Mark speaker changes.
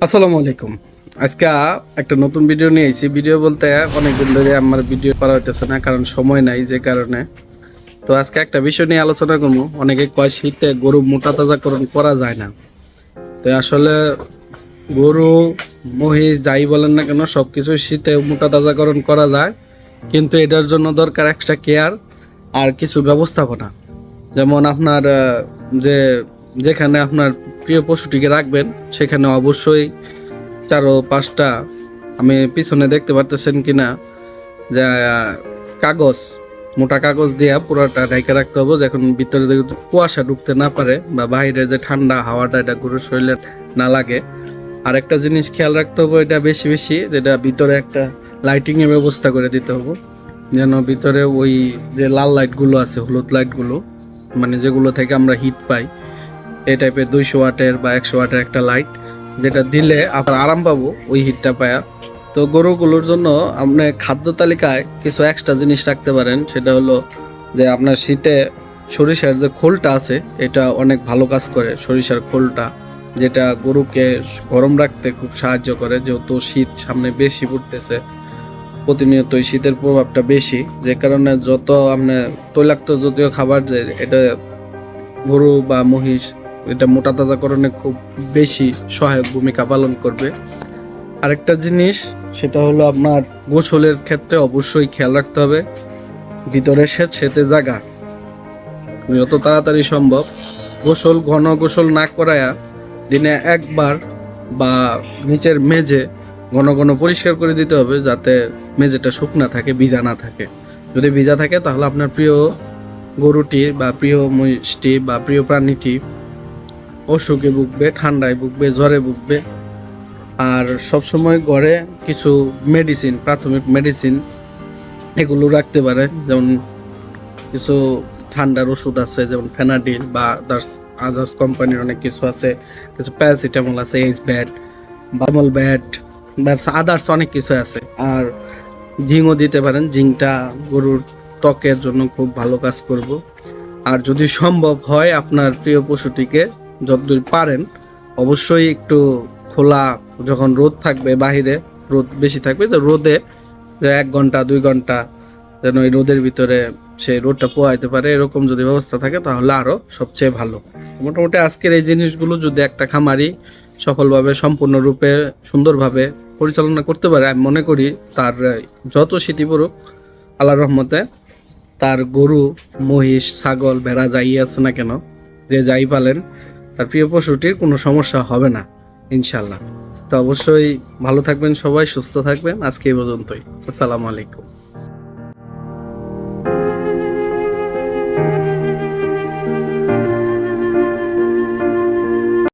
Speaker 1: আসসালামু আলাইকুম। আজকে একটা নতুন ভিডিও নিয়ে এসেছি। ভিডিও বলতে অনেকদিন ধরে আমার ভিডিও করা হইতেছে না, কারণ সময় নাই, যে কারণে। তো আজকে একটা বিষয় নিয়ে আলোচনা করবো। অনেকে কয় শীতে গরু মোটা তাজাকরণ করা যায় না। তো আসলে গরু মহিষ যাই বলেন না কেন, সব কিছু শীতে মোটা তাজাকরণ করা যায়, কিন্তু এটার জন্য দরকার এক্সট্রা কেয়ার আর কিছু ব্যবস্থাপনা। যেমন আপনার যে যেখানে আপনার প্রিয় পশুটিকে রাখবেন, সেখানে অবশ্যই চারো পাঁচটা, আমি পিছনে দেখতে পারতেছেন কিনা, যে কাগজ, মোটা কাগজ দিয়ে পুরোটা ঢেকে রাখতে হবে, যখন ভিতরে কুয়াশা ঢুকতে না পারে বা বাইরে যে ঠান্ডা হাওয়াটা এটা গরুর শরীরে না লাগে। আর একটা জিনিস খেয়াল রাখতে হবে, এটা বেশি বেশি, যেটা ভিতরে একটা লাইটিং এর ব্যবস্থা করে দিতে হবে, যেন ভিতরে ওই যে লাল লাইটগুলো আছে, হলুদ লাইটগুলো, মানে যেগুলো থেকে আমরা হিট পাই, এই টাইপের 200 ওয়াটের বা 100 ওয়াটের একটা লাইট, যেটা দিলে আপনার আরাম পাবো ওই হিটটা পায়া। তো গরুগুলোর জন্য আপনি খাদ্য তালিকায় কিছু এক্সট্রা জিনিস রাখতে পারেন। সেটা হলো যে আপনার শীতে সরিষার যে খোলটা আছে, এটা অনেক ভালো কাজ করে। সরিষার খোলটা, যেটা গরুকে গরম রাখতে খুব সাহায্য করে, যেহেতু শীত সামনে বেশি পড়তেছে, প্রতিনিয়ত শীতের প্রভাবটা বেশি, যে কারণে যত আপনার তৈলাক্ত জাতীয় খাবার, যে এটা গরু বা মহিষ, এটা মোটা তাজাকরণে খুব বেশি সহায়ক ভূমিকা পালন করবে। আরেকটা জিনিস, সেটা হলো আপনার গোসলের ক্ষেত্রে অবশ্যই খেয়াল রাখতে হবে ভিতরে সেতে জায়গা, যত তাড়াতাড়ি সম্ভব ঘন গোসল না করায়া দিনে একবার বা নিচের মেঝে ঘন ঘন পরিষ্কার করে দিতে হবে, যাতে মেঝেটা শুকনা থাকে, ভিজা না থাকে। যদি ভিজা থাকে তাহলে আপনার প্রিয় গরুটি বা প্রিয় মহিষটি বা প্রিয় প্রাণীটি অসুখে ভুগবে, ঠান্ডায় ভুগবে, জ্বরে ভুগবে। আর সবসময় ঘরে কিছু মেডিসিন, প্রাথমিক মেডিসিন এগুলো রাখতে পারে, যেমন কিছু ঠান্ডার ওষুধ আছে, যেমন ফেনাডিল বা আদার্স কোম্পানির অনেক কিছু আছে, কিছু প্যারাসিটামল আছে, এইচ ব্যাট, বামল ব্যাট, আদার্স অনেক কিছু আছে। আর জিঙ্কও দিতে পারেন, জিঙ্কটা গরুর ত্বকের জন্য খুব ভালো কাজ করব। আর যদি সম্ভব হয় আপনার প্রিয় পশুটিকে যতদূর পারেন অবশ্যই একটু খোলা, যখন রোদ থাকবে, বাহিরে রোদ বেশি থাকবে, তো রোদে 1 ঘন্টা 2 ঘন্টা যেন ওই রোদের ভিতরে সেই রোদটা পোহাইতে পারে, এরকম যদি ব্যবস্থা থাকে তাহলে আরো সবচেয়ে ভালো। মোটামুটি আজকের এই জিনিসগুলো যদি একটা খামারি সফলভাবে, সম্পূর্ণরূপে, সুন্দরভাবে পরিচালনা করতে পারে, আমি মনে করি তার যত শীতই পড়ুক, আল্লাহর রহমতে তার গরু, মহিষ, ছাগল, ভেড়া যাই আছে না কেন, যে যাই পালেন, তার প্রিয় পশুটির কোনো সমস্যা হবে না ইনশাল্লাহ। তো অবশ্যই ভালো থাকবেন সবাই, সুস্থ থাকবেন। আজকে এই পর্যন্তই। আসসালামু আলাইকুম।